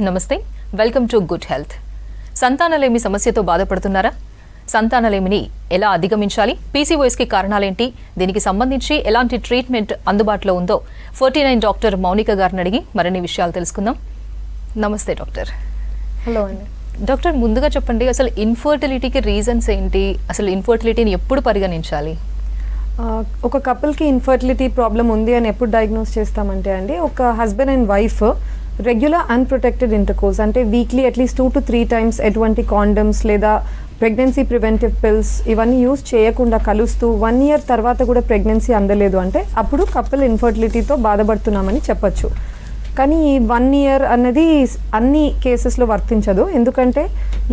నమస్తే, welcome to good health. సంతానలేమి సమస్యతో బాధపడుతున్నారా? సంతానలేమిని ఎలా అధిగమించాలి? పీసీఓఎస్కి కారణాలేంటి? దీనికి సంబంధించి ఎలాంటి ట్రీట్మెంట్ అందుబాటులో ఉందో 49 డాక్టర్ మౌనిక గారిని అడిగి మరిన్ని విషయాలు తెలుసుకుందాం. నమస్తే డాక్టర్. హలో అండి. డాక్టర్, ముందుగా చెప్పండి, అసలు ఇన్ఫర్టిలిటీకి రీజన్స్ ఏంటి? అసలు ఇన్ఫర్టిలిటీని ఎప్పుడు పరిగణించాలి? ఒక కపుల్కి ఇన్ఫర్టిలిటీ ప్రాబ్లం ఉంది అని ఎప్పుడు డయాగ్నోస్ చేస్తామంటే అండి, ఒక husband and wife regular unprotected intercourse అంటే వీక్లీ అట్లీస్ట్ 2 to 3 times ఎటువంటి కాండమ్స్ లేదా ప్రెగ్నెన్సీ ప్రివెంటివ్ పిల్స్ ఇవన్నీ యూజ్ చేయకుండా కలుస్తూ 1 year తర్వాత కూడా ప్రెగ్నెన్సీ అందలేదు అంటే అప్పుడు కపుల్ ఇన్ఫర్టిలిటీతో బాధపడుతున్నామని చెప్పొచ్చు. కానీ ఈ 1 year అన్నది అన్ని కేసెస్లో వర్తించదు. ఎందుకంటే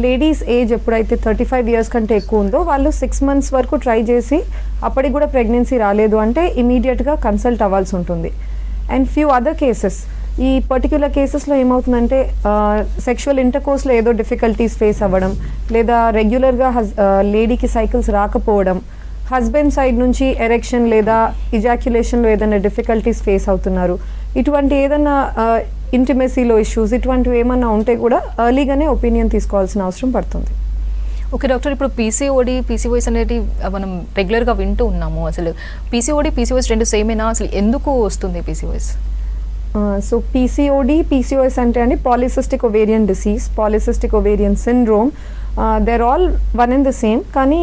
లేడీస్ ఏజ్ ఎప్పుడైతే 35 years కంటే ఎక్కువ ఉందో వాళ్ళు 6 months వరకు ట్రై చేసి అప్పటికి కూడా ప్రెగ్నెన్సీ రాలేదు అంటే ఇమీడియట్గా కన్సల్ట్ అవ్వాల్సి ఉంటుంది. అండ్ ఫ్యూ అదర్ కేసెస్, ఈ పర్టిక్యులర్ కేసెస్లో ఏమవుతుందంటే సెక్షువల్ ఇంటర్కోర్స్లో ఏదో డిఫికల్టీస్ ఫేస్ అవ్వడం, లేదా రెగ్యులర్గా లేడీకి సైకిల్స్ రాకపోవడం, హస్బెండ్ సైడ్ నుంచి ఎరెక్షన్ లేదా ఇజాక్యులేషన్లో ఏదైనా డిఫికల్టీస్ ఫేస్ అవుతున్నారు, ఇటువంటి ఏదైనా ఇంటిమెసీలో ఇష్యూస్ ఇటువంటివి ఏమన్నా ఉంటే కూడా ఎర్లీగానే ఒపీనియన్ తీసుకోవాల్సిన అవసరం పడుతుంది. ఓకే డాక్టర్, ఇప్పుడు పీసీఓడి పీసీఓఎస్ అనేది మనం రెగ్యులర్గా వింటూ ఉన్నాము. అసలు పీసీఓడి పీసీఓఎస్ రెండు సేమేనా? అసలు ఎందుకు వస్తుంది పీసీఓఎస్? సో పీసీఓఎస్ అంటే అండి polycystic ovarian disease, polycystic ovarian syndrome, they're all one and the same. కానీ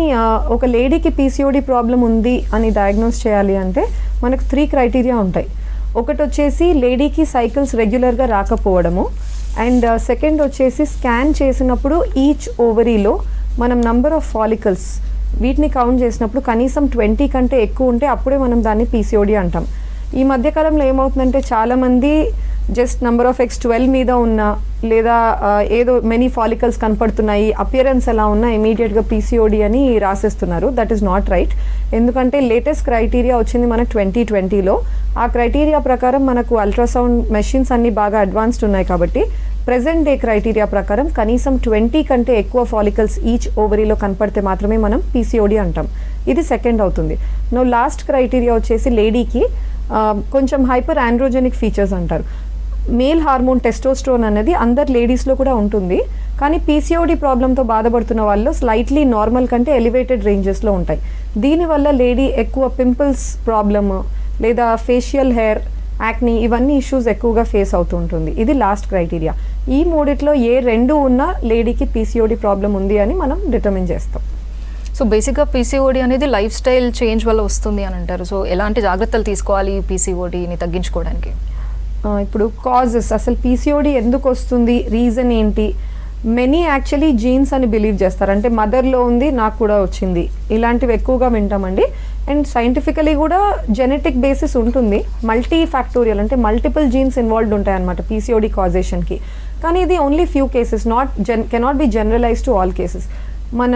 ఒక లేడీకి పీసీఓడి ప్రాబ్లం ఉంది అని డయాగ్నోస్ చేయాలి అంటే మనకు 3 criteria ఉంటాయి. ఒకటి వచ్చేసి లేడీకి సైకిల్స్ రెగ్యులర్గా రాకపోవడము, అండ్ సెకండ్ వచ్చేసి స్కాన్ చేసినప్పుడు ఈచ్ ఓవరీలో మనం నంబర్ ఆఫ్ ఫాలికల్స్ వీటిని కౌంట్ చేసినప్పుడు కనీసం 20 కంటే ఎక్కువ ఉంటే అప్పుడే మనం దాన్ని పీసీఓడి అంటాం. ఈ మధ్యకాలంలో ఏమవుతుందంటే చాలామంది జస్ట్ నంబర్ ఆఫ్ ఎగ్స్ 12 మీద ఉన్న లేదా ఏదో మెనీ ఫాలికల్స్ కనపడుతున్నాయి, అపియరెన్స్ ఎలా ఉన్నా ఇమీడియట్గా పీసీఓడి అని రాసేస్తున్నారు. That is not right. ఎందుకంటే లేటెస్ట్ క్రైటీరియా వచ్చింది మన 2020లో. ఆ క్రైటీరియా ప్రకారం మనకు అల్ట్రాసౌండ్ మెషిన్స్ అన్నీ బాగా అడ్వాన్స్డ్ ఉన్నాయి కాబట్టి ప్రెజెంట్ డే క్రైటీరియా ప్రకారం కనీసం 20 కంటే ఎక్కువ ఫాలికల్స్ ఈచ్ ఓవరీలో కనపడితే మాత్రమే మనం పీసీఓడి అంటాం. ఇది సెకండ్ అవుతుంది. నో లాస్ట్ క్రైటీరియా వచ్చేసి లేడీకి కొంచెం హైపర్ ఆండ్రోజెనిక్ ఫీచర్స్ అంటారు. మేల్ హార్మోన్ టెస్టోస్టెరోన్ అనేది అందరు లేడీస్లో కూడా ఉంటుంది, కానీ పీసీఓడి ప్రాబ్లంతో బాధపడుతున్న వాళ్ళు స్లైట్లీ నార్మల్ కంటే ఎలివేటెడ్ రేంజెస్లో ఉంటాయి. దీనివల్ల లేడీ ఎక్కువ పింపుల్స్ ప్రాబ్లమ్ లేదా ఫేషియల్ హెయిర్ యాక్ని ఇవన్నీ ఇష్యూస్ ఎక్కువగా ఫేస్ అవుతూ ఉంటుంది. ఇది లాస్ట్ క్రైటీరియా. ఈ మూడిట్లో ఏ 2 ఉన్నా లేడీకి పీసీఓడి ప్రాబ్లం ఉంది అని మనం డిటర్మిన్ చేస్తాం. సో బేసిక్గా పీసీఓడి అనేది లైఫ్ స్టైల్ చేంజ్ వల్ల వస్తుంది అని అంటారు. సో ఎలాంటి జాగ్రత్తలు తీసుకోవాలి పీసీఓడిని తగ్గించుకోవడానికి? ఇప్పుడు కాజెస్, అసలు పీసీఓడి ఎందుకు వస్తుంది, రీజన్ ఏంటి? మెనీ యాక్చువల్లీ జీన్స్ అని బిలీవ్ చేస్తారు. అంటే మదర్లో ఉంది నాకు కూడా వచ్చింది, ఇలాంటివి ఎక్కువగా వింటామండి. అండ్ సైంటిఫికలీ కూడా జెనెటిక్ బేసిస్ ఉంటుంది. మల్టీ ఫ్యాక్టోరియల్ అంటే మల్టిపుల్ జీన్స్ ఇన్వాల్వ్డ్ ఉంటాయి అన్నమాట పీసీఓడి కాజేషన్కి. కానీ ఇది only few cases, cannot be generalize to all cases. మన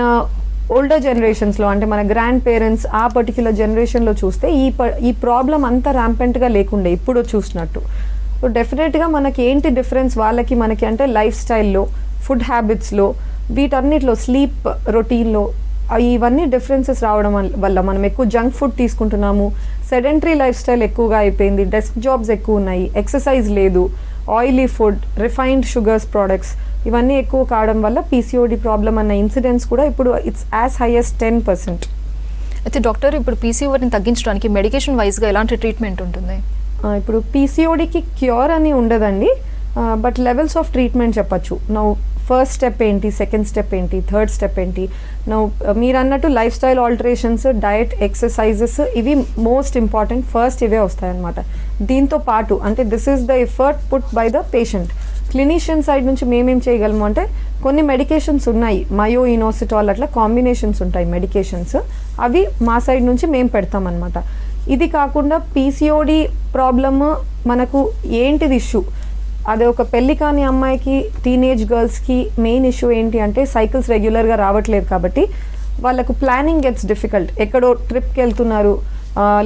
ఓల్డర్ జనరేషన్స్లో అంటే మన గ్రాండ్ పేరెంట్స్ ఆ పర్టిక్యులర్ జనరేషన్లో చూస్తే ఈ ప్రాబ్లం అంత ర్యాంపెంట్గా లేకుండే ఇప్పుడు చూసినట్టు. సో డెఫినెట్గా మనకి ఏంటి డిఫరెన్స్ వాళ్ళకి మనకి అంటే లైఫ్ స్టైల్లో, ఫుడ్ హ్యాబిట్స్లో, వీటన్నిటిలో, స్లీప్ రొటీన్లో ఇవన్నీ డిఫరెన్సెస్ రావడం వల్ల మనం ఎక్కువ జంక్ ఫుడ్ తీసుకుంటున్నాము, సెడెంటరీ లైఫ్ స్టైల్ ఎక్కువగా అయిపోయింది, డెస్క్ జాబ్స్ ఎక్కువ ఉన్నాయి, ఎక్సర్సైజ్ లేదు, oily food, refined sugars products ఇవన్నీ ఎక్కువ కావడం వల్ల పీసీఓడి ప్రాబ్లం అన్న ఇన్సిడెన్స్ కూడా ఇప్పుడు ఇట్స్ యాజ్ హై యాజ్ 10%. అయితే డాక్టర్, ఇప్పుడు పీసీఓడిని తగ్గించడానికి మెడికేషన్ వైజ్గా ఎలాంటి ట్రీట్మెంట్ ఉంటుంది? ఇప్పుడు పీసీఓడికి క్యూర్ అని ఉండదండి, బట్ లెవెల్స్ ఆఫ్ ట్రీట్మెంట్ చెప్పచ్చు. నౌ ఫస్ట్ స్టెప్ ఏంటి, సెకండ్ స్టెప్ ఏంటి, థర్డ్ స్టెప్ ఏంటి? నౌ మీరు అన్నట్టు life style alterations, diet, exercises ఇవి మోస్ట్ ఇంపార్టెంట్. ఫస్ట్ ఇవే వస్తాయన్నమాట. దీంతో పాటు అంటే this is the effort put by the patient. Clinician side నుంచి మేమేం చేయగలము అంటే కొన్ని మెడికేషన్స్ ఉన్నాయి, మయో ఇనోసిటాల్ అట్లా కాంబినేషన్స్ ఉంటాయి మెడికేషన్స్, అవి మా సైడ్ నుంచి మేము పెడతామన్నమాట. ఇది కాకుండా పీసీఓడి ప్రాబ్లమ్ మనకు ఏంటిది ఇష్యూ, అదే ఒక పెళ్లి కాని అమ్మాయికి, టీనేజ్ గర్ల్స్కి మెయిన్ ఇష్యూ ఏంటి అంటే సైకిల్స్ రెగ్యులర్గా రావట్లేదు కాబట్టి వాళ్ళకు ప్లానింగ్ గెట్స్ డిఫికల్ట్. ఎక్కడో ట్రిప్కి వెళ్తున్నారు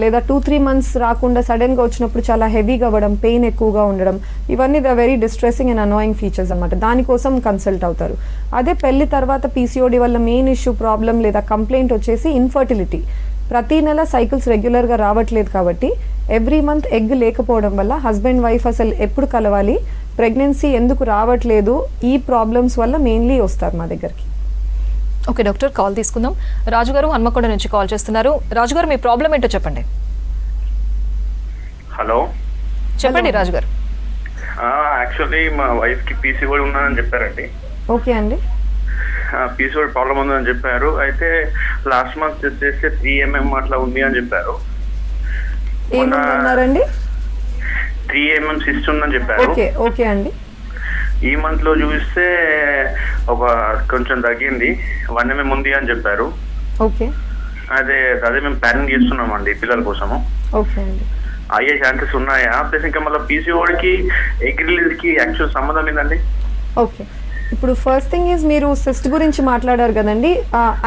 లేదా 2-3 months రాకుండా సడన్గా వచ్చినప్పుడు చాలా హెవీగా అవ్వడం, పెయిన్ ఎక్కువగా ఉండడం, ఇవన్నీ the very distressing and annoying features అనమాట. దానికోసం కన్సల్ట్ అవుతారు. అదే పెళ్లి తర్వాత పీసీఓడి వల్ల మెయిన్ ఇష్యూ ప్రాబ్లం లేదా కంప్లైంట్ వచ్చేసి ఇన్ఫర్టిలిటీ. ప్రతి నెల సైకిల్స్ రెగ్యులర్గా రావట్లేదు కాబట్టి ఎవ్రీ మంత్ ఎగ్ లేకపోవడం వల్ల హస్బెండ్ వైఫ్ అసలు ఎప్పుడు కలవాలి, ప్రెగ్నెన్సీ ఎందుకు రావట్లేదు, ఈ ప్రాబ్లమ్స్ వల్ల మెయిన్లీ వస్తారు మా దగ్గరికి. ఓకే డాక్టర్, కాల్ తీసుకుందాం. రాజుగారు హన్మకొండ నుంచి కాల్ చేస్తున్నారు. రాజుగారు మీ ప్రాబ్లం ఏంటో చెప్పండి. హలో చెప్పండి రాజుగారు. యాక్చువల్లీ మా వైఫ్కి పీసీఓడి ఉన్నదని చెప్పారండి. ఓకే అండి. పీసీఓడి ప్రాబ్లం ఉందని చెప్పారు. అయితే లాస్ట్ మంత్ చేస్తే 3 mm అట్లా ఉంది అని చెప్పారు. ఏమన్నారండి? 3 mm సిస్ట్ ఉందని చెప్పారు. ఓకే ఓకే అండి. ఈ మంత్ లో చూస్తే ఒక కొంచెం తగ్గింది, 1 mm ఉంది అని చెప్పారు. ఓకే అదే మేము ప్లానింగ్ చేస్తున్నామండి పిల్లల కోసము. ఓకే అండి. అయ్యే ఛాన్సెస్ ఉన్నాయా? ప్లస్ ఇంకా మళ్ళీ పీసీఓడికి ఎగ్ రిలీజ్కి యాక్చువల్ సంబంధం ఏంటండి? ఓకే, ఇప్పుడు ఫస్ట్ థింగ్ ఈజ్ మీరు సిస్ట్ గురించి మాట్లాడారు కదండి.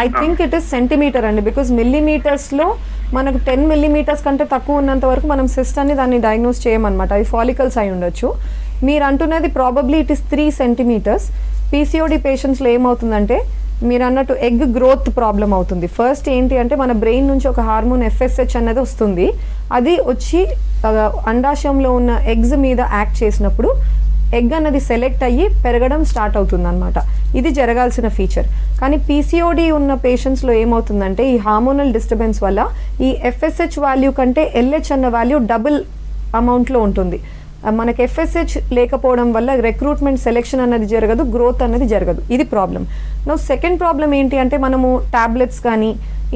I think it is centimeter అండి, బికాజ్ మిల్లీమీటర్స్లో మనకు 10 millimeters కంటే తక్కువ ఉన్నంత వరకు మనం సిస్ట్ అని దాన్ని డయాగ్నోస్ చేయమన్నమాట. అవి ఫాలికల్స్ అయి ఉండొచ్చు. మీరు అంటున్నది probably it is 3 centimeters. PCOD పేషెంట్స్లో ఏమవుతుందంటే మీరు అన్నట్టు ఎగ్ గ్రోత్ ప్రాబ్లం అవుతుంది. ఫస్ట్ ఏంటి అంటే మన బ్రెయిన్ నుంచి ఒక హార్మోన్ FSH అన్నది వస్తుంది. అది వచ్చి అండాశయంలో ఉన్న ఎగ్స్ మీద యాక్ట్ చేసినప్పుడు ఎగ్ అన్నది సెలెక్ట్ అయ్యి పెరగడం స్టార్ట్ అవుతుంది అనమాట. ఇది జరగాల్సిన ఫీచర్. కానీ పీసీఓడి ఉన్న పేషెంట్స్లో ఏమవుతుందంటే ఈ హార్మోనల్ డిస్టర్బెన్స్ వల్ల ఈ FSH వాల్యూ కంటే LH అన్న వాల్యూ డబుల్ అమౌంట్లో ఉంటుంది. మనకి FSH లేకపోవడం వల్ల రిక్రూట్మెంట్ సెలెక్షన్ అన్నది జరగదు, గ్రోత్ అన్నది జరగదు. ఇది ప్రాబ్లం. నో సెకండ్ ప్రాబ్లం ఏంటి అంటే మనము టాబ్లెట్స్ కానీ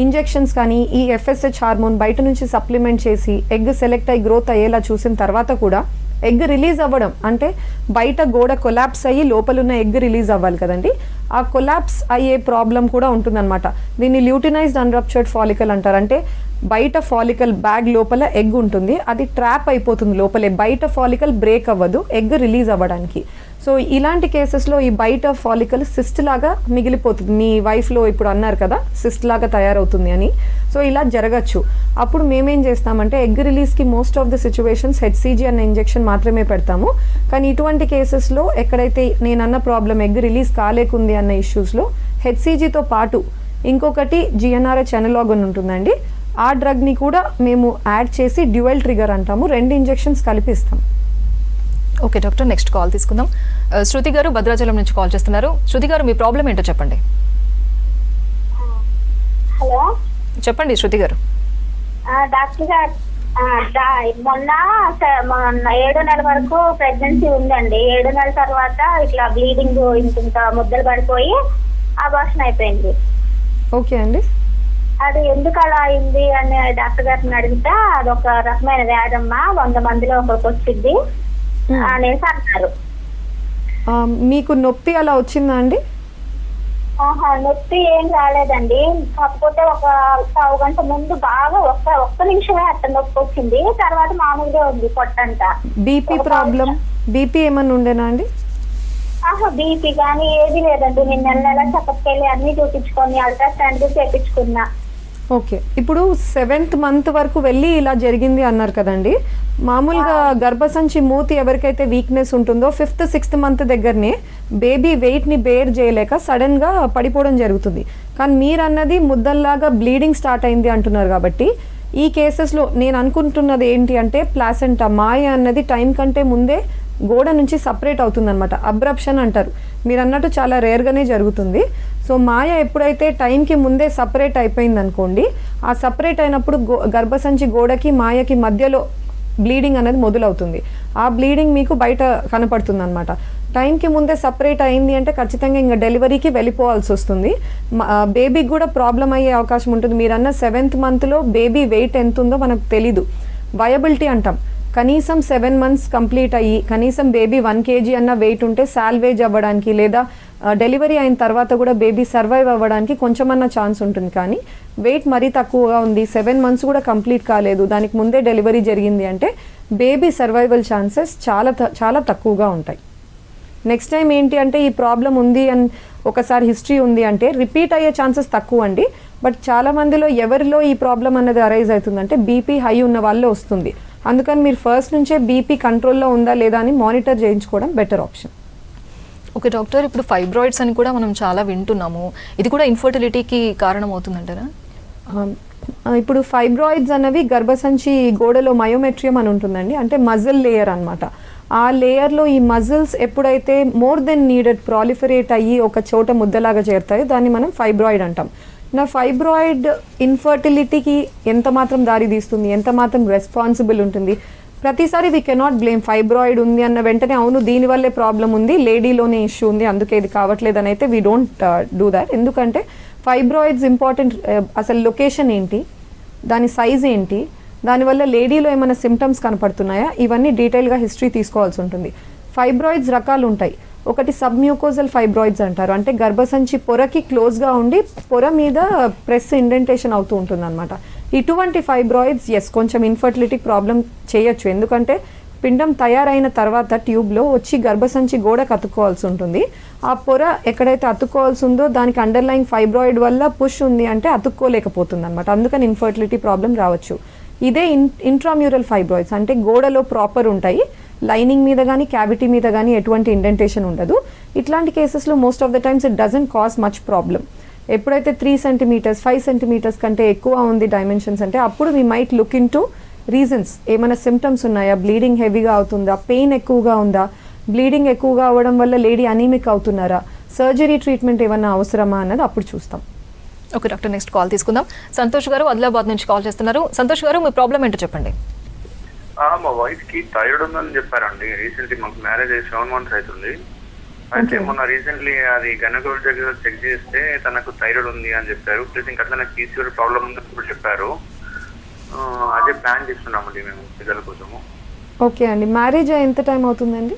ఇంజెక్షన్స్ కానీ ఈ FSH హార్మోన్ బయట నుంచి సప్లిమెంట్ చేసి ఎగ్ సెలెక్ట్ అయ్యి గ్రోత్ అయ్యేలా చూసిన తర్వాత కూడా ఎగ్ రిలీజ్ అవ్వడం అంటే బయట గోడ కొలాప్స్ అయ్యి లోపల ఉన్న ఎగ్ రిలీజ్ అవ్వాలి కదండి. ఆ కొలాప్స్ అయ్యే ప్రాబ్లం కూడా ఉంటుందన్నమాట. దీన్ని ల్యూటినైజ్డ్ అన్రప్చర్డ్ ఫాలికల్ అంటారు. అంటే బయట ఫాలికల్ బ్యాగ్ లోపల ఎగ్ ఉంటుంది, అది ట్రాప్ అయిపోతుంది లోపలే, బయట ఫాలికల్ బ్రేక్ అవ్వదు ఎగ్ రిలీజ్ అవ్వడానికి. సో ఇలాంటి కేసెస్లో ఈ బయట ఫాలికల్ సిస్ట్ లాగా మిగిలిపోతుంది. మీ వైఫ్లో ఇప్పుడు అన్నారు కదా సిస్ట్ లాగా తయారవుతుంది అని. సో ఇలా జరగచ్చు. అప్పుడు మేమేం చేస్తామంటే ఎగ్ రిలీజ్కి most of the situations HCG అన్న ఇంజెక్షన్ మాత్రమే పెడతాము. కానీ ఇటువంటి కేసెస్లో ఎక్కడైతే నేనన్న ప్రాబ్లం ఎగ్ రిలీజ్ కాలేకుంది అన్న ఇష్యూస్లో HCGతో పాటు ఇంకొకటి GnRH అనలాగ్ అని ఉంటుందండి. ఆ డ్రగ్ని కూడా మేము యాడ్ చేసి డ్యూయల్ ట్రిగర్ అంటాము, 2 ఇంజెక్షన్స్ కలిపిస్తాం. ఓకే డాక్టర్, నెక్స్ట్ కాల్ తీసుకుందాం. శృతి గారు భద్రాచలం నుంచి కాల్ చేస్తున్నారు. శృతి గారు మీ ప్రాబ్లం ఏంటో చెప్పండి. హలో చెప్పండి శృతి గారు. డాక్టర్ గారు, మొన్న 7వ నెల వరకు ప్రెగ్నెన్సీ ఉందండి. 7వ నెల తర్వాత ఇట్లా బ్లీడింగ్ ఇంత ముద్దలు పడిపోయి అబార్షన్ అయిపోయింది. ఓకే అండి. అది ఎందుకు అలా అయింది అని డాక్టర్ గారిని అడిగితే అదొక రకమైన వ్యాధమ్మా, 100 మందిలో ఒకరికి వచ్చింది అనేసి అన్నారు. మీకు నొప్పి అలా వచ్చిందా అండి? నొప్పి ఏం రాలేదండి, కాకపోతే ఒక పావు గంట ముందు బాగా ఒక్క నిమిషమే అట్ట నొప్పి వచ్చింది. తర్వాత మామూలుగా ఉంది పొట్టంతా. బీపీ ప్రాబ్లం, బీపీ ఏమన్నా ఉండేనా అండి? బీపీ కానీ ఏది లేదండి. నేను నెల చెకప్కి వెళ్ళి అన్ని చూపించుకొని అల్ట్రాసౌండ్ చేయించుకున్నా. ఓకే, ఇప్పుడు 7th month వరకు వెళ్ళి ఇలా జరిగింది అన్నారు కదండి. మామూలుగా గర్భసంచి మూతి ఎవరికైతే వీక్నెస్ ఉంటుందో 5th 6th month దగ్గరనే బేబీ వెయిట్ని బేర్ చేయలేక సడన్గా పడిపోవడం జరుగుతుంది. కానీ మీరు అన్నది ముద్దల్లాగా బ్లీడింగ్ స్టార్ట్ అయింది అంటున్నారు. కాబట్టి ఈ కేసెస్లో నేను అనుకుంటున్నది ఏంటి అంటే ప్లాసెంటా మాయ అన్నది టైం కంటే ముందే గోడ నుంచి సపరేట్ అవుతుందన్నమాట. అబ్రప్షన్ అంటారు. మీరు అన్నట్టు చాలా రేర్గానే జరుగుతుంది. సో మాయ ఎప్పుడైతే టైంకి ముందే సపరేట్ అయిపోయింది అనుకోండి, ఆ సపరేట్ అయినప్పుడు గర్భసంచి గోడకి మాయకి మధ్యలో బ్లీడింగ్ అనేది మొదలవుతుంది. ఆ బ్లీడింగ్ మీకు బయట కనపడుతుంది అనమాట. టైంకి ముందే సపరేట్ అయింది అంటే ఖచ్చితంగా ఇంకా డెలివరీకి వెళ్ళిపోవాల్సి వస్తుంది. బేబీకి కూడా ప్రాబ్లం అయ్యే అవకాశం ఉంటుంది. మీరు అన్న 7th monthలో బేబీ వెయిట్ ఎంత ఉందో మనకు తెలీదు. వయబిలిటీ అంటాం. కనీసం 7 months కంప్లీట్ అయ్యి కనీసం బేబీ 1 kg అన్న వెయిట్ ఉంటే సాల్వేజ్ అవ్వడానికి లేదా డెలివరీ అయిన తర్వాత కూడా బేబీ సర్వైవ్ అవ్వడానికి కొంచెమన్నా ఛాన్స్ ఉంటుంది. కానీ వెయిట్ మరీ తక్కువగా ఉంది, 7 months కూడా కంప్లీట్ కాలేదు, దానికి ముందే డెలివరీ జరిగింది అంటే బేబీ సర్వైవల్ ఛాన్సెస్ చాలా తక్కువగా ఉంటాయి. నెక్స్ట్ టైం ఏంటి అంటే ఈ ప్రాబ్లం ఉంది అని ఒకసారి హిస్టరీ ఉంది అంటే రిపీట్ అయ్యే ఛాన్సెస్ తక్కువ అండి. బట్ చాలా మందిలో ఎవరిలో ఈ ప్రాబ్లం అన్నది అరైజ్ అవుతుందంటే బీపీ హై ఉన్న వాళ్ళే వస్తుంది. అందుకని మీరు ఫస్ట్ నుంచే బీపీ కంట్రోల్లో ఉందా లేదా అని మానిటర్ చేయించుకోవడం బెటర్ ఆప్షన్. ఓకే డాక్టర్, ఇప్పుడు ఫైబ్రాయిడ్స్ అని కూడా మనం చాలా వింటున్నాము. ఇది కూడా ఇన్ఫర్టిలిటీకి కారణం అవుతుందంటారా? ఇప్పుడు ఫైబ్రాయిడ్స్ అనేవి గర్భసంచి గోడలో మయోమెట్రియం అని ఉంటుందండి, అంటే మజిల్ లేయర్ అనమాట. ఆ లేయర్లో ఈ మజిల్స్ ఎప్పుడైతే మోర్ దెన్ నీడెడ్ ప్రాలిఫరేట్ అయ్యి ఒక చోట ముద్దలాగా చేరుతాయో దాన్ని మనం ఫైబ్రాయిడ్ అంటాం. నా ఫైబ్రాయిడ్ ఇన్ఫర్టిలిటీకి ఎంత మాత్రం దారి తీస్తుంది, ఎంత మాత్రం రెస్పాన్సిబుల్ ఉంటుంది? ప్రతిసారి వీ కెనాట్ బ్లేమ్. ఫైబ్రాయిడ్ ఉంది అన్న వెంటనే అవును దీనివల్లే ప్రాబ్లం ఉంది, లేడీలోనే ఇష్యూ ఉంది అందుకే ఇది కావట్లేదు అని అయితే వీ డోంట్ డూ దాట్. ఎందుకంటే ఫైబ్రాయిడ్స్ ఇంపార్టెంట్. అసలు లొకేషన్ ఏంటి, దాని సైజ్ ఏంటి, దానివల్ల లేడీలో ఏమైనా సిమ్టమ్స్ కనపడుతున్నాయా, ఇవన్నీ డీటెయిల్గా హిస్టరీ తీసుకోవాల్సి ఉంటుంది. ఫైబ్రాయిడ్స్ రకాలు ఉంటాయి. ఒకటి సబ్మ్యూకోజల్ ఫైబ్రాయిడ్స్ అంటారు, అంటే గర్భసంచి పొరకి క్లోజ్గా ఉండి పొర మీద ప్రెస్ ఇండెంటేషన్ అవుతూ ఉంటుంది అనమాట. ఇటువంటి ఫైబ్రాయిడ్స్ కొంచెం ఇన్ఫర్టిలిటీ ప్రాబ్లం చేయొచ్చు, ఎందుకంటే పిండం తయారైన తర్వాత ట్యూబ్లో వచ్చి గర్భసంచి గోడకు అతుక్కోవాల్సి ఉంటుంది. ఆ పొర ఎక్కడైతే అతుక్కోవాల్సి ఉందో దానికి అండర్లైన్ ఫైబ్రాయిడ్ వల్ల పుష్ ఉంది అంటే అతుక్కోలేకపోతుంది అనమాట. అందుకని ఇన్ఫర్టిలిటీ ప్రాబ్లం రావచ్చు. ఇదే ఇంట్రామ్యూరల్ ఫైబ్రాయిడ్స్ అంటే గోడలో ప్రాపర్ ఉంటాయి, లైనింగ్ మీద కానీ క్యావిటీ మీద కానీ ఎటువంటి ఇండెంటేషన్ ఉండదు. ఇట్లాంటి కేసెస్లో most of the times it doesn't cause much problem. ఎప్పుడైతే 3 సెంటీమీటర్స్ 5 సెంటీమీటర్స్ కంటే ఎక్కువ ఉంది డైమెన్షన్స్ అంటే అప్పుడు we might look in to reasons. ఏమైనా సిమ్టమ్స్ ఉన్నాయా, బ్లీడింగ్ హెవీగా అవుతుందా, పెయిన్ ఎక్కువగా ఉందా, బ్లీడింగ్ ఎక్కువగా అవ్వడం వల్ల లేడీ అనీమిక్ అవుతున్నారా, సర్జరీ ట్రీట్మెంట్ ఏమైనా అవసరమా అన్నది అప్పుడు చూస్తాం. ఓకే డాక్టర్, నెక్స్ట్ కాల్ తీసుకుందాం. సంతోష్ గారు ఆదిలాబాద్ నుంచి కాల్ చేస్తున్నారు. సంతోష్ గారు మీ ప్రాబ్లం ఏంటో చెప్పండి. మా వైఫ్ కి థైరాయిడ్ ఉందని చెప్పారండి. రీసెంట్లీ మాకు మ్యారేజ్ అయ్యి 7 months అవుతుంది. అయితే మొన్న రీసెంట్లీ అది గైనకాలజీ దగ్గర చెక్ చేస్తే తనకు థైరాయిడ్ ఉంది అని చెప్పారు. ప్లస్ ఇంకా అట్లా పీసీఓడి ప్రాబ్లం ఉందని కూడా చెప్పారు. అదే ప్లాన్ చేస్తున్నామండి మేము పిల్లల కోసము. ఓకే అండి, మ్యారేజ్ ఎంత టైం అవుతుందండి?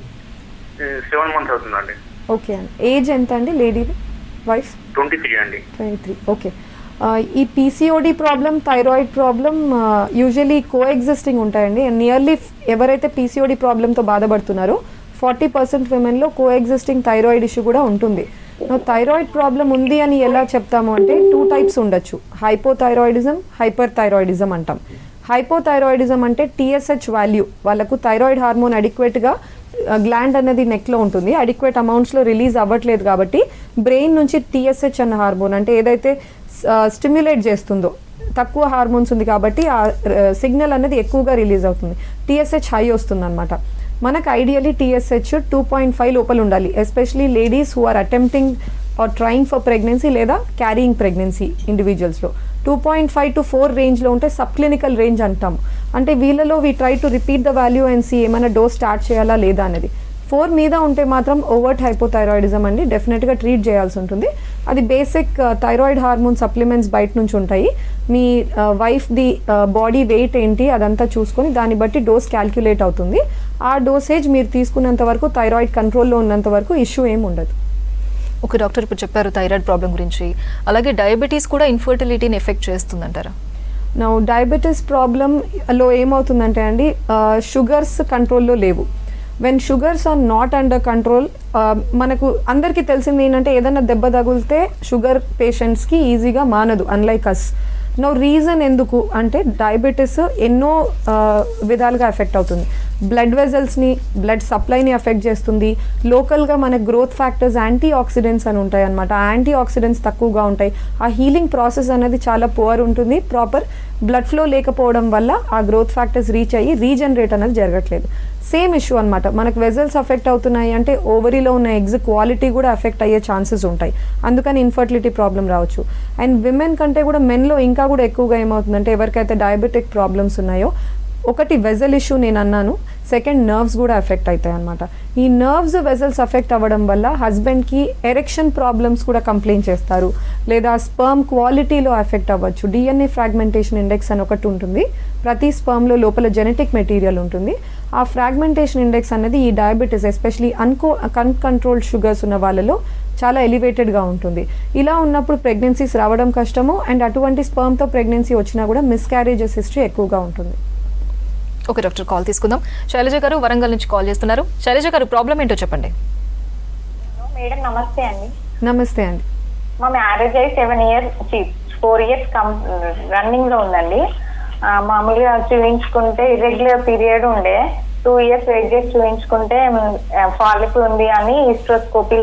7 months అవుతుందండి. ఓకే అండి, ఏజ్ ఎంత అండి లేడీది, వైఫ్? 23 అండి. 23. ఓకే. ఈ PCOD problem, thyroid problem usually coexisting ఉంటాయండి. నియర్లీ ఎవరైతే పీసీఓడి ప్రాబ్లంతో బాధపడుతున్నారో 40% విమెన్లో కోఎగ్జిస్టింగ్ థైరాయిడ్ ఇష్యూ కూడా ఉంటుంది. థైరాయిడ్ ప్రాబ్లం ఉంది అని ఎలా చెప్తాము అంటే 2 టైప్స్ ఉండొచ్చు. హైపోథైరాయిడిజం, హైపర్ థైరాయిడిజం అంటాం. హైపోథైరాయిడిజం అంటే టీఎస్హెచ్ వాల్యూ, వాళ్ళకు థైరాయిడ్ హార్మోన్ అడిక్వేట్గా గ్లాండ్ అనేది నెక్లో ఉంటుంది, అడిక్వేట్ అమౌంట్స్లో రిలీజ్ అవ్వట్లేదు కాబట్టి బ్రెయిన్ నుంచి టీఎస్హెచ్ అన్న హార్మోన్ అంటే ఏదైతే స్టిమ్యులేట్ చేస్తుందో తక్కువ హార్మోన్స్ ఉంది కాబట్టి ఆ సిగ్నల్ అనేది ఎక్కువగా రిలీజ్ అవుతుంది, టీఎస్హెచ్ హై వస్తుంది అనమాట. మనకు ఐడియలీ టీఎస్హెచ్ 2.5 లోపల ఉండాలి, especially ladies who are attempting or trying for pregnancy లేదా క్యారీయింగ్ ప్రెగ్నెన్సీ ఇండివిజువల్స్లో 2.5 to 4 రేంజ్లో ఉంటే సబ్ క్లినికల్ రేంజ్ అంటాం. అంటే వీళ్ళలో we try to repeat the value and see ఏమైనా డోస్ స్టార్ట్ చేయాలా లేదా అనేది. 4 మీద ఉంటే మాత్రం ఓవర్ట్ హైపోథైరాయిడిజం అండి, డెఫినెట్గా ట్రీట్ చేయాల్సి ఉంటుంది. అది బేసిక్ థైరాయిడ్ హార్మోన్ సప్లిమెంట్స్ బయట నుంచి ఉంటాయి. మీ వైఫ్ది బాడీ వెయిట్ ఏంటి అదంతా చూసుకొని దాన్ని బట్టి డోస్ క్యాల్కులేట్ అవుతుంది. ఆ డోసేజ్ మీరు తీసుకున్నంత వరకు, థైరాయిడ్ కంట్రోల్లో ఉన్నంత వరకు ఇష్యూ ఏమి ఉండదు. ఓకే డాక్టర్, ఇప్పుడు చెప్పారు థైరాయిడ్ ప్రాబ్లం గురించి, అలాగే డయాబెటీస్ కూడా ఇన్ఫర్టిలిటీని ఎఫెక్ట్ చేస్తుందంటారా? నా డయాబెటీస్ ప్రాబ్లంలో ఏమవుతుందంటే అండి, షుగర్స్ కంట్రోల్లో లేవు. When sugars are not under control, మనకు అందరికీ తెలిసింది ఏంటంటే ఏదైనా దెబ్బ తగిలితే షుగర్ పేషెంట్స్కి ఈజీగా మానదు, అన్లైక్ అస్. నో రీజన్ ఎందుకు అంటే డయాబెటీస్ ఎన్నో విధాలుగా ఎఫెక్ట్ అవుతుంది. బ్లడ్ వెజల్స్ని, బ్లడ్ సప్లైని ఎఫెక్ట్ చేస్తుంది. లోకల్గా మన గ్రోత్ ఫ్యాక్టర్స్, యాంటీ ఆక్సిడెంట్స్ అని ఉంటాయి అనమాట. ఆ యాంటీ ఆక్సిడెంట్స్ తక్కువగా ఉంటాయి. ఆ హీలింగ్ ప్రాసెస్ అనేది చాలా పువర్ ఉంటుంది. ప్రాపర్ బ్లడ్ ఫ్లో లేకపోవడం వల్ల ఆ గ్రోత్ ఫ్యాక్టర్స్ రీచ్ అయ్యి రీజనరేట్ అనేది జరగట్లేదు. సేమ్ ఇష్యూ అనమాట. మనకు వెజల్స్ అఫెక్ట్ అవుతున్నాయి అంటే ఓవరీలో ఉన్న ఎగ్స్ క్వాలిటీ కూడా అఫెక్ట్ అయ్యే ఛాన్సెస్ ఉంటాయి. అందుకని ఇన్ఫర్టిలిటీ ప్రాబ్లం రావచ్చు. అండ్ విమెన్ కంటే కూడా మెన్లో ఇంకా కూడా ఎక్కువగా ఏమవుతుందంటే ఎవరికైతే డయాబెటిక్ ప్రాబ్లమ్స్ ఉన్నాయో, ఒకటి వెజల్ ఇష్యూ నేను అన్నాను, సెకండ్ నర్వ్స్ కూడా ఎఫెక్ట్ అవుతాయి అనమాట. ఈ నర్వ్స్ వెజల్స్ ఎఫెక్ట్ అవ్వడం వల్ల హస్బెండ్కి ఎరెక్షన్ ప్రాబ్లమ్స్ కూడా కంప్లైంట్ చేస్తారు, లేదా స్పర్మ్ క్వాలిటీలో ఎఫెక్ట్ అవ్వచ్చు. డిఎన్ఏ ఫ్రాగ్మెంటేషన్ ఇండెక్స్ అని ఒకటి ఉంటుంది. ప్రతి స్పర్మ్లో లోపల జెనెటిక్ మెటీరియల్ ఉంటుంది. ఆ ఫ్రాగ్మెంటేషన్ ఇండెక్స్ అనేది ఈ డయాబెటీస్, ఎస్పెషలీ అన్కంట్రోల్డ్ షుగర్స్ ఉన్న వాళ్ళలో చాలా ఎలివేటెడ్గా ఉంటుంది. ఇలా ఉన్నప్పుడు ప్రెగ్నెన్సీస్ రావడం కష్టము. అండ్ అటువంటి స్పర్మ్తో ప్రెగ్నెన్సీ వచ్చినా కూడా మిస్క్యారేజెస్ హిస్టరీ ఎక్కువగా ఉంటుంది. ఓకే డాక్టర్, కాల్ తీసుకుందాం. శైలజ గారు వరంగల్ నుంచి కాల్ చేస్తున్నారు. శైలజ గారు ప్రాబ్లం ఏంటో చెప్పండి. మేడం నమస్తే అండి. నమస్తే అండి. మా మ్యారేజ్ అయ్యి 4 years రన్నింగ్ లో ఉందండి. మామూలుగా చూపించుకుంటే ఇర్రెగ్యులర్ పీరియడ్ ఉండే 2 years వెయిట్ చేసి చూపించుకుంటే ఫాలికల్ ఉంది అని హిస్ట్రోస్కోపీ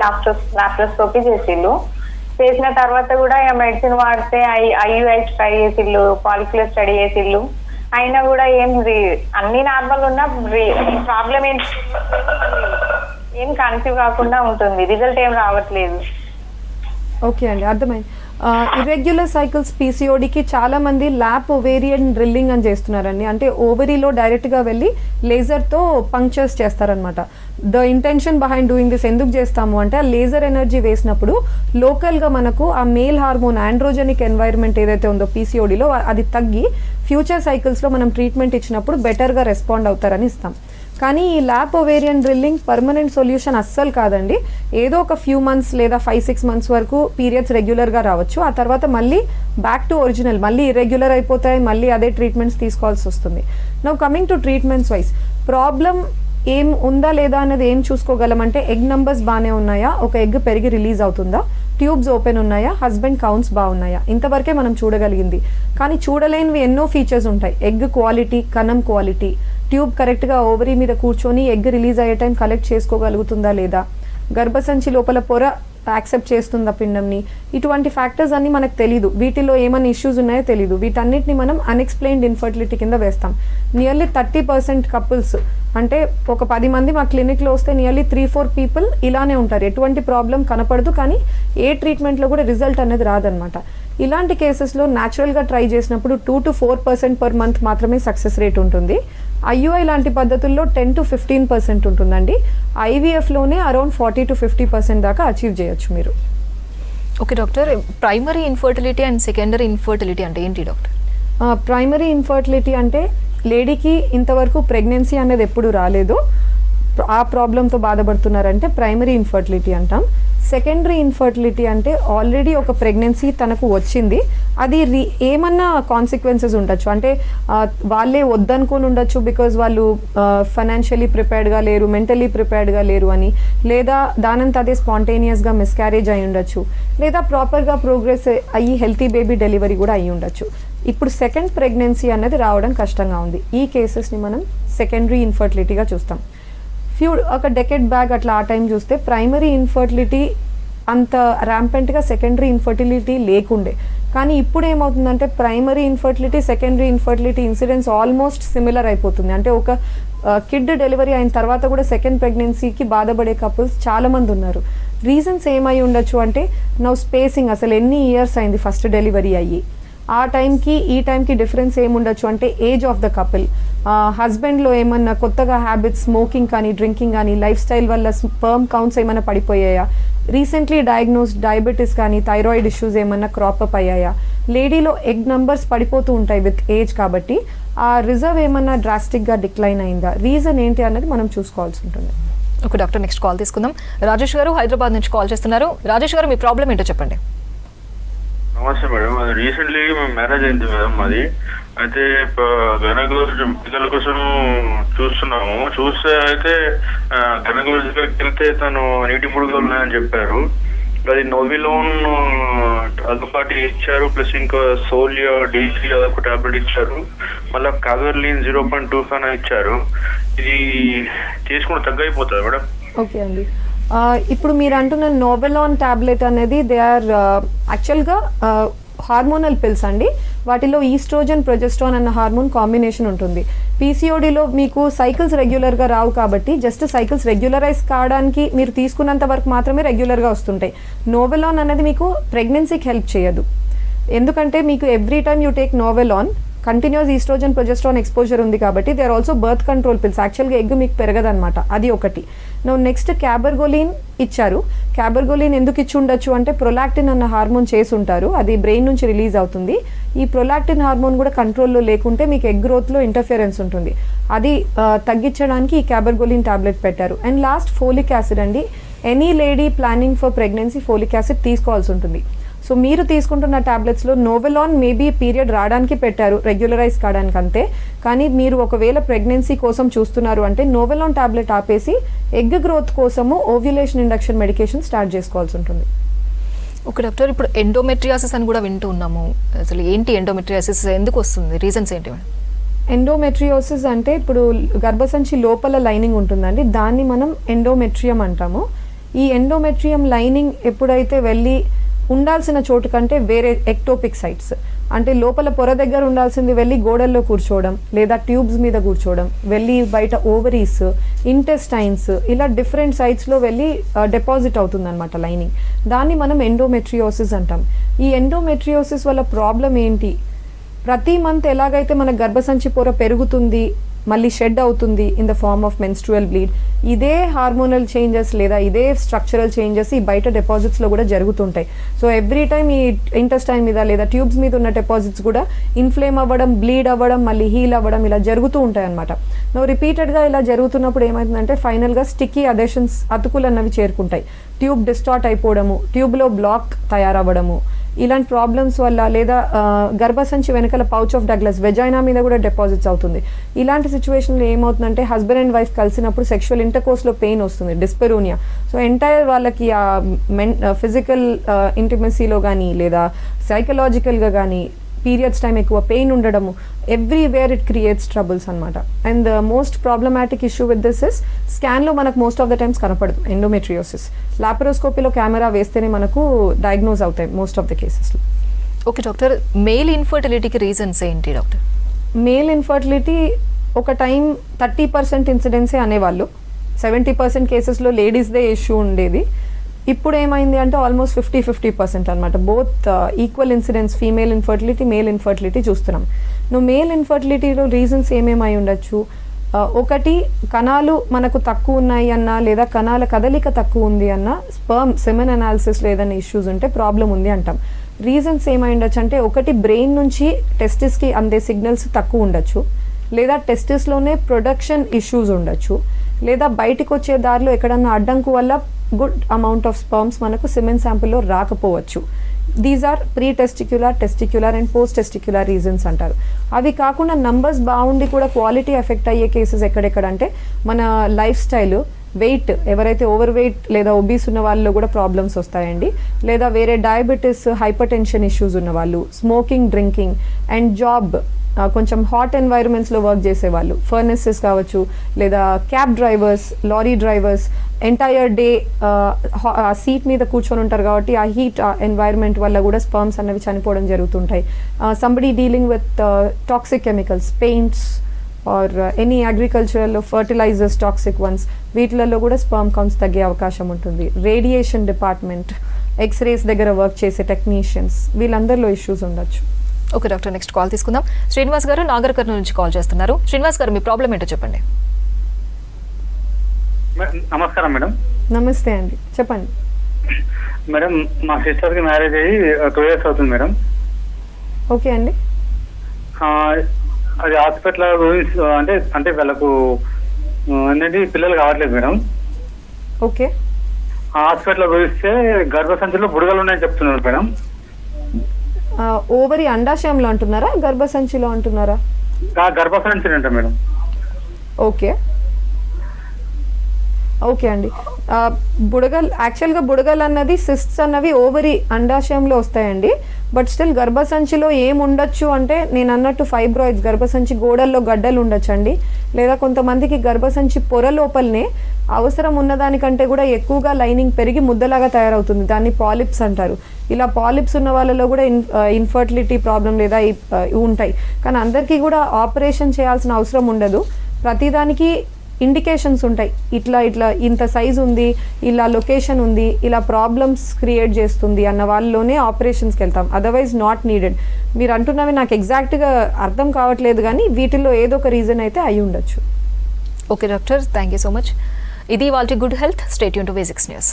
లాప్రోస్కోపీ చేసిళ్ళు. చేసిన తర్వాత కూడా ఇక మెడిసిన్ వాడితే ఐయుఐ ట్రై చేసిళ్ళు, పాలిక్యులర్ స్టడీ చేసిళ్ళు, అయినా కూడా అన్ని నార్మల్ ఉన్నా ప్రాబ్లం ఏం కన్సీవ్ కాకుండా ఉంటుంది, రిజల్ట్ ఏం రావట్లేదు. ఓకే అండి, అర్థమైంది. ఇర్రెగ్యులర్ సైకిల్స్ పీసీఓడికి చాలా మంది ల్యాప్ ఓవేరియన్ డ్రిల్లింగ్ అని చేస్తున్నారండి. అంటే ఓవరీలో డైరెక్ట్గా వెళ్ళి లేజర్తో పంక్చర్స్ చేస్తారనమాట. The intention behind doing this ఎందుకు చేస్తాము అంటే, ఆ లేజర్ ఎనర్జీ వేసినప్పుడు లోకల్గా మనకు ఆ మేల్ హార్మోన్ ఆండ్రోజెనిక్ ఎన్వైర్న్మెంట్ ఏదైతే ఉందో పీసీఓడిలో అది తగ్గి ఫ్యూచర్ సైకిల్స్లో మనం ట్రీట్మెంట్ ఇచ్చినప్పుడు బెటర్గా రెస్పాండ్ అవుతారని ఇస్తాం. కానీ ఈ lap ovarian drilling permanent solution అస్సలు కాదండి. ఏదో ఒక ఫ్యూ మంత్స్ లేదా 5-6 మంత్స్ వరకు పీరియడ్స్ రెగ్యులర్గా రావచ్చు. ఆ తర్వాత మళ్ళీ బ్యాక్ టు ఒరిజినల్, మళ్ళీ ఇర్రెగ్యులర్ అయిపోతాయి, మళ్ళీ అదే ట్రీట్మెంట్స్ తీసుకోవాల్సి వస్తుంది. Now coming to treatments wise, problem ఏం ఉందా లేదా అనేది ఏం చూసుకోగలమంటే, ఎగ్ నంబర్స్ బాగానే ఉన్నాయా, ఒక ఎగ్ పెరిగి రిలీజ్ అవుతుందా, ట్యూబ్స్ ఓపెన్ ఉన్నాయా, హస్బెండ్ కౌంట్స్ బాగున్నాయా, ఇంతవరకే మనం చూడగలిగింది. కానీ చూడలేనివి ఎన్నో ఫీచర్స్ ఉంటాయి. ఎగ్ క్వాలిటీ, కణం క్వాలిటీ, ట్యూబ్ కరెక్ట్గా ఓవరీ మీద కూర్చొని ఎగ్ రిలీజ్ అయ్యే టైం కలెక్ట్ చేసుకోగలుగుతుందా లేదా, గర్భసంచి లోపల పొర యాక్సెప్ట్ చేస్తుందా పిండంని, ఇటువంటి ఫ్యాక్టర్స్ అన్నీ మనకు తెలీదు. వీటిలో ఏమైనా ఇష్యూస్ ఉన్నాయో తెలీదు. వీటన్నిటిని మనం అన్ఎక్స్ప్లెయిన్డ్ ఇన్ఫర్టిలిటీ కింద వేస్తాం. నియర్లీ 30% కపుల్స్, అంటే ఒక 10 మంది మా క్లినిక్లో వస్తే నియర్లీ 3-4 పీపుల్ ఇలానే ఉంటారు. ఎటువంటి ప్రాబ్లం కనపడదు, కానీ ఏ ట్రీట్మెంట్లో కూడా రిజల్ట్ అనేది రాదనమాట. ఇలాంటి కేసెస్లో న్యాచురల్గా ట్రై చేసినప్పుడు 2-4% పర్ మంత్ మాత్రమే సక్సెస్ రేట్ ఉంటుంది. ఐయుఐ లాంటి పద్ధతుల్లో 10-15% ఉంటుందండి. ఐవీఎఫ్లోనే అరౌండ్ 40-50% దాకా అచీవ్ చేయొచ్చు మీరు. Okay doctor, primary infertility and secondary infertility అంటే ఏంటి డాక్టర్? ప్రైమరీ ఇన్ఫర్టిలిటీ అంటే లేడీకి ఇంతవరకు ప్రెగ్నెన్సీ అనేది ఎప్పుడు రాలేదు, ఆ ప్రాబ్లంతో బాధపడుతున్నారంటే ప్రైమరీ ఇన్ఫర్టిలిటీ అంటాం. సెకండరీ ఇన్ఫర్టిలిటీ అంటే ఆల్రెడీ ఒక ప్రెగ్నెన్సీ తనకు వచ్చింది, అది ఏమన్నా కాన్సిక్వెన్సెస్ ఉండొచ్చు. అంటే వాళ్ళే వద్దనుకొని ఉండొచ్చు, బికాజ్ వాళ్ళు ఫైనాన్షియలీ ప్రిపేర్డ్గా లేరు, మెంటలీ ప్రిపేర్డ్గా లేరు అని, లేదా దానంత అదే స్పాంటేనియస్గా మిస్క్యారేజ్ అయి ఉండొచ్చు, లేదా ప్రాపర్గా ప్రోగ్రెస్ అయ్యి హెల్తీ బేబీ డెలివరీ కూడా అయ్యి ఉండొచ్చు. ఇప్పుడు సెకండ్ ప్రెగ్నెన్సీ అనేది రావడం కష్టంగా ఉంది. ఈ కేసెస్ని మనం సెకండరీ ఇన్ఫర్టిలిటీగా చూస్తాం. ఒక డెకెడ్ బ్యాక్ అట్లా ఆ టైం చూస్తే ప్రైమరీ ఇన్ఫర్టిలిటీ అంత ర్యాంపెంట్గా సెకండరీ ఇన్ఫర్టిలిటీ లేకుండే. కానీ ఇప్పుడు ఏమవుతుందంటే primary infertility, secondary infertility incidence almost similar అయిపోతుంది. అంటే ఒక కిడ్ డెలివరీ అయిన తర్వాత కూడా సెకండ్ ప్రెగ్నెన్సీకి బాధపడే కపుల్స్ చాలామంది ఉన్నారు. రీజన్స్ ఏమై ఉండొచ్చు అంటే, నౌ స్పేసింగ్, అసలు ఎన్ని ఇయర్స్ అయింది ఫస్ట్ డెలివరీ అయ్యి, ఆ టైంకి ఈ టైంకి డిఫరెన్స్ ఏముండొచ్చు అంటే ఏజ్ ఆఫ్ ద కపుల్, హస్బెండ్లో ఏమన్నా కొత్తగా హ్యాబిట్స్, స్మోకింగ్ కానీ డ్రింకింగ్ కానీ, లైఫ్ స్టైల్ వల్ల స్పర్మ్ కౌంట్స్ ఏమైనా పడిపోయాయా, రీసెంట్లీ డయాగ్నోస్డ్ డయాబెటీస్ కానీ థైరాయిడ్ ఇష్యూస్ ఏమన్నా క్రాప్ అప్ అయ్యాయా, లేడీలో ఎగ్ నంబర్స్ పడిపోతూ ఉంటాయి విత్ ఏజ్, కాబట్టి ఆ రిజర్వ్ ఏమన్నా డ్రాస్టిక్గా డిక్లైన్ అయిందా, రీజన్ ఏంటి అన్నది మనం చూసుకోవాల్సి ఉంటుంది. ఓకే డాక్టర్, నెక్స్ట్ కాల్ తీసుకుందాం. రాజేష్ గారు హైదరాబాద్ నుంచి కాల్ చేస్తున్నారు. రాజేష్ గారు, మీ ప్రాబ్లం ఏంటో చెప్పండి. నమస్తే మేడం, అది రీసెంట్లీ మ్యారేజ్ అయింది మేడం. అది అయితే పిల్లల కోసం చూస్తున్నాము. చూస్తే అయితే గైనకాలజిస్ట్ దగ్గరికి వెళ్తే తను నీటి పురుగులు ఉన్నాయని చెప్పారు. అది నోవిలోన్ అదొకటి ఇచ్చారు, ప్లస్ ఇంకా సోలియా D3 అదొక టాబ్లెట్ ఇచ్చారు, మళ్ళీ కావర్లిన్ 0.25 ఇచ్చారు. ఇది చేసుకుంటే తగ్గైపోతుంది మేడం? ఓకే అండి, ఇప్పుడు మీరు అంటున్న నోవెలాన్ టాబ్లెట్ అనేది దే ఆర్ యాక్చువల్గా హార్మోనల్ పిల్స్ అండి. వాటిలో ఈస్ట్రోజన్, ప్రొజెస్ట్రాన్ అన్న హార్మోన్ కాంబినేషన్ ఉంటుంది. పీసీఓడిలో మీకు సైకిల్స్ రెగ్యులర్గా రావు కాబట్టి జస్ట్ సైకిల్స్ రెగ్యులరైజ్ కావడానికి మీరు తీసుకున్నంత వరకు మాత్రమే రెగ్యులర్గా వస్తుంటాయి. నోవెలాన్ అనేది మీకు ప్రెగ్నెన్సీకి హెల్ప్ చేయదు. ఎందుకంటే మీకు every time you take Novelon continuous estrogen, progesterone exposure ఉంది కాబట్టి they are also birth control pills. యాక్చువల్గా ఎగ్ మీకు పెరగదనమాట, అది ఒకటి. నెక్స్ట్ క్యాబర్గోలిన్ ఇచ్చారు. క్యాబర్గోలిన్ ఎందుకు ఇచ్చి ఉండొచ్చు అంటే ప్రొలాక్టిన్ అన్న హార్మోన్ చేసి ఉంటారు, అది బ్రెయిన్ నుంచి రిలీజ్ అవుతుంది. ఈ ప్రొలాక్టిన్ హార్మోన్ కూడా కంట్రోల్లో లేకుంటే మీకు ఎగ్ గ్రోత్లో ఇంటర్ఫియరెన్స్ ఉంటుంది, అది తగ్గించడానికి ఈ క్యాబర్గోలిన్ టాబ్లెట్ పెట్టారు. అండ్ లాస్ట్ ఫోలిక్ యాసిడ్ అండి. Any lady planning for pregnancy folic acid తీసుకోవాల్సి ఉంటుంది. సో మీరు తీసుకుంటున్న ట్యాబ్లెట్స్లో నోవెలాన్ మేబీ పీరియడ్ రావడానికి పెట్టారు, రెగ్యులరైజ్ కావడానికి అంతే. కానీ మీరు ఒకవేళ ప్రెగ్నెన్సీ కోసం చూస్తున్నారు అంటే నోవెలాన్ టాబ్లెట్ ఆపేసి ఎగ్ గ్రోత్ కోసము ఓవ్యులేషన్ ఇండక్షన్ మెడికేషన్ స్టార్ట్ చేసుకోవాల్సి ఉంటుంది. ఓకే డాక్టర్, ఇప్పుడు ఎండోమెట్రియాసిస్ అని కూడా వింటూ ఉన్నాము. అసలు ఏంటి ఎండోమెట్రియాసిస్, ఎందుకు వస్తుంది, రీజన్స్ ఏంటి మేడం? ఎండోమెట్రియోసిస్ అంటే ఇప్పుడు గర్భసంచి లోపల లైనింగ్ ఉంటుందండి, దాన్ని మనం ఎండోమెట్రియం అంటాము. ఈ ఎండోమెట్రియం లైనింగ్ ఎప్పుడైతే వెళ్ళి ఉండాల్సిన చోటు కంటే వేరే ఎక్టోపిక్ సైట్స్, అంటే లోపల పొర దగ్గర ఉండాల్సింది వెళ్ళి గోడల్లో కూర్చోవడం, లేదా ట్యూబ్స్ మీద కూర్చోవడం, వెళ్ళి బయట ఓవరీస్, ఇంటెస్టైన్స్, ఇలా డిఫరెంట్ సైట్స్లో వెళ్ళి డిపాజిట్ అవుతుంది అనమాట లైనింగ్. దాన్ని మనం ఎండోమెట్రియోసిస్ అంటాం. ఈ ఎండోమెట్రియోసిస్ వల్ల ప్రాబ్లం ఏంటి? ప్రతి మంత్ ఎలాగైతే మన గర్భసంచి పొర పెరుగుతుంది, మళ్ళీ షెడ్ అవుతుంది in the form of menstrual bleed, ఇదే హార్మోనల్ చేంజెస్ లేదా ఇదే స్ట్రక్చరల్ చేంజెస్ ఈ బయట డిపాజిట్స్లో కూడా జరుగుతుంటాయి. సో ఎవ్రీ టైమ్ ఈ ఇంటెస్టైన్ మీద లేదా ట్యూబ్స్ మీద ఉన్న డిపాజిట్స్ కూడా ఇన్ఫ్లేమ్ అవ్వడం, బ్లీడ్ అవ్వడం, మళ్ళీ హీల్ అవ్వడం ఇలా జరుగుతూ ఉంటాయి అనమాట. రిపీటెడ్గా ఇలా జరుగుతున్నప్పుడు ఏమవుతుందంటే ఫైనల్గా స్టిక్కీ అదెషన్స్, అతుకులు అన్నవి చేరుకుంటాయి. ట్యూబ్ డిస్టార్ట్ అయిపోవడము, ట్యూబ్లో బ్లాక్ తయారవ్వడము, ఇలాంటి ప్రాబ్లమ్స్ వల్ల, లేదా గర్భసంచి వెనకాల పౌచ్ ఆఫ్ డగ్లస్ వెజైనా మీద కూడా డిపాజిట్స్ అవుతుంది. ఇలాంటి సిచ్యువేషన్లో ఏమవుతుందంటే హస్బెండ్ అండ్ వైఫ్ కలిసినప్పుడు సెక్షువల్ ఇంటర్కోర్స్లో పెయిన్ వస్తుంది, డిస్పెరోనియా. సో ఎంటైర్ వాళ్ళకి ఆ ఫిజికల్ ఇంటిమసీలో కానీ లేదా సైకలాజికల్గా కానీ పీరియడ్స్ టైం ఎక్కువ పెయిన్ ఉండడము, ఎవ్రీవేర్ ఇట్ క్రియేట్స్ ట్రబుల్స్ అనమాట. And the most problematic issue with this is స్కాన్లో మనకు మోస్ట్ ఆఫ్ ద టైమ్స్ కనపడదు ఎండోమెట్రియోసిస్. లాపరోస్కోపీలో కెమెరా వేస్తేనే మనకు డయాగ్నోజ్ అవుతాయి మోస్ట్ ఆఫ్ ద కేసెస్లో. ఓకే డాక్టర్, మేల్ ఇన్ఫర్టిలిటీకి రీజన్స్ ఏంటి డాక్టర్? మేల్ ఇన్ఫర్టిలిటీ ఒక టైం 30% ఇన్సిడెన్సే అనేవాళ్ళు, 70% కేసెస్లో లేడీస్దే ఇష్యూ ఉండేది. ఇప్పుడు ఏమైంది అంటే ఆల్మోస్ట్ 50-50% అనమాట. Both equal incidence female infertility, male infertility చూస్తున్నాం. మేల్ ఇన్ఫర్టిలిటీలో రీజన్స్ ఏమేమై ఉండొచ్చు? ఒకటి, కణాలు మనకు తక్కువ ఉన్నాయి అన్నా లేదా కణాల కదలిక తక్కువ ఉంది అన్న, సెమెన్ అనాలిసిస్లో ఏదైనా ఇష్యూస్ ఉంటే ప్రాబ్లం ఉంది అంటాం. రీజన్స్ ఏమై ఉండొచ్చు అంటే ఒకటి, బ్రెయిన్ నుంచి టెస్టిస్కి అందే సిగ్నల్స్ తక్కువ ఉండొచ్చు, లేదా టెస్టిస్లోనే ప్రొడక్షన్ ఇష్యూస్ ఉండొచ్చు, లేదా బయటకు వచ్చే దారిలో ఎక్కడన్నా అడ్డంకు వల్ల గుడ్ అమౌంట్ ఆఫ్ స్పర్మ్స్ మనకు సిమెన్ శాంపుల్లో రాకపోవచ్చు. These are pre testicular, testicular and post testicular reasons అంటారు. అవి కాకుండా నంబర్స్ బాగుండి కూడా క్వాలిటీ ఎఫెక్ట్ అయ్యే కేసెస్ ఎక్కడెక్కడంటే మన లైఫ్ స్టైల్, వెయిట్, ఎవరైతే ఓవర్ వెయిట్ లేదా ఒబీస్ ఉన్న వాళ్ళలో కూడా ప్రాబ్లమ్స్ వస్తాయండి, లేదా వేరే డయాబెటీస్, హైపర్ టెన్షన్ ఇష్యూస్ ఉన్న వాళ్ళు, స్మోకింగ్, డ్రింకింగ్ అండ్ జాబ్, కొంచెం హాట్ ఎన్వైరన్మెంట్స్లో వర్క్ చేసేవాళ్ళు, ఫర్నెసెస్ కావచ్చు, లేదా cab drivers, lorry drivers, entire day seat మీద కూర్చొని ఉంటారు కాబట్టి ఆ హీట్ ఎన్వైరన్మెంట్ వల్ల కూడా స్పర్మ్స్ అన్నవి చనిపోవడం జరుగుతుంటాయి. Somebody dealing with toxic chemicals, paints or any agricultural fertilizers, toxic ones, వీటిలలో కూడా స్పర్మ్ కౌంట్స్ తగ్గే అవకాశం ఉంటుంది. రేడియేషన్ డిపార్ట్మెంట్, ఎక్స్రేస్ దగ్గర వర్క్ చేసే టెక్నీషియన్స్, వీళ్ళందరిలో ఇష్యూస్ ఉండొచ్చు. ఓకే డాక్టర్, నెక్స్ట్ కాల్ తీసుకుందాం. శ్రీనివాస్ గారు నాగర్ కర్నూలు నుంచి కాల్ చేస్తున్నారు. శ్రీనివాస్ గారు, మీ ప్రాబ్లం ఏంటో చెప్పండి. నమస్కారం మేడం. నమస్తే అండి, చెప్పండి. మేడం, మా సిస్టర్కి మ్యారేజ్ అయ్యి 2 years అవుతుంది మేడం. ఓకే అండి. అది హాస్పిటల్ అంటే వాళ్ళకు ఏంటంటే పిల్లలు కావట్లేదు మేడం. ఓకే. హాస్పిటల్ చూపిస్తే గర్భసంచిలో బుడగలు ఉన్నాయని చెప్తున్నారు మేడం. ఓవరీ అండాశయంలో అంటున్నారా, గర్భసంచిలో అంటున్నారా? గర్భసంచి అంట మేడం. ఓకే ఓకే అండి. బుడగల్, యాక్చువల్గా బుడగలు అన్నది సిస్ట్స్ అన్నవి ఓవరీ అండాశయంలో వస్తాయండి. బట్ స్టిల్ గర్భసంచిలో ఏముండొచ్చు అంటే నేను అన్నట్టు ఫైబ్రాయిడ్స్, గర్భసంచి గోడల్లో గడ్డలు ఉండొచ్చండి, లేదా కొంతమందికి గర్భసంచి పొర లోపలనే అవసరం ఉన్నదానికంటే కూడా ఎక్కువగా లైనింగ్ పెరిగి ముద్దలాగా తయారవుతుంది, దాన్ని పాలిప్స్ అంటారు. ఇలా పాలిప్స్ ఉన్న వాళ్ళలో కూడా ఇన్ఫర్టిలిటీ ప్రాబ్లం లేదా ఉంటాయి. కానీ అందరికీ కూడా ఆపరేషన్ చేయాల్సిన అవసరం ఉండదు. ప్రతిదానికి ఇండికేషన్స్ ఉంటాయి, ఇట్లా ఇట్లా ఇంత సైజ్ ఉంది, ఇలా లొకేషన్ ఉంది, ఇలా ప్రాబ్లమ్స్ క్రియేట్ చేస్తుంది అన్న వాళ్ళలోనే ఆపరేషన్స్కి వెళ్తాం, అదర్వైజ్ నాట్ నీడెడ్. మీరు అంటున్నవి నాకు ఎగ్జాక్ట్గా అర్థం కావట్లేదు, కానీ వీటిల్లో ఏదో ఒక రీజన్ అయితే అయి ఉండొచ్చు. Okay doctor, thank you so much. ఇది వాళ్ళ good health. Stay tune to V6 news.